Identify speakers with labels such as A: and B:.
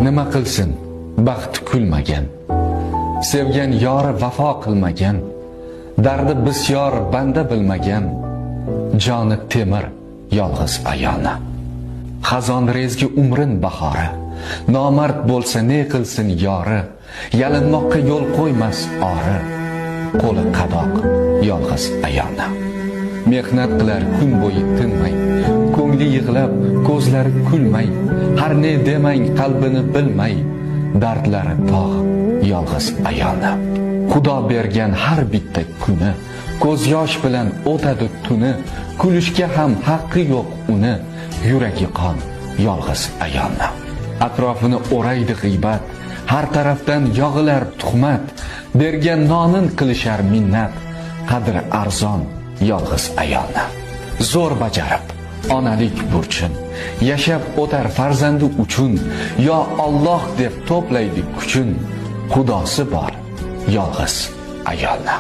A: nima qilsin baxt kulmagan, sevgan yori vafo qilmagan, dardi bisyor banda bilmagan, joni temir yolg'iz ayolni. Xazon rezgi umrin bahori, nomard bo'lsa ne qilsin yori, yalinmoqqa yo'l qo'ymas ori, qo'li qadoq yolg'iz ayolni. Mehnat qilar kun bo'yi tinmay, ko'ngli yig'lab, ko'zlari kulmay, har ne demang qalbini bilmay, dardlari tog' yolg'iz ayolni. Xudo bergan har bitta kuni, ko'z yosh bilan o'tadi tuni, kulishga ham haqqi yo'q uni, yuragi qon yolg'iz ayolni. Atrofini o'raydi g'iybat, har tarafdan yog'ilar tuhmat, bergan nonin qilishar minnat, qadri arzon yolg'iz ayolni. Zo'r bajarib onalik burchin, yashab o'tar farzandi uchun, yo Alloh deb to'playdi kuchin, xudosi bor yolg'iz ayolni.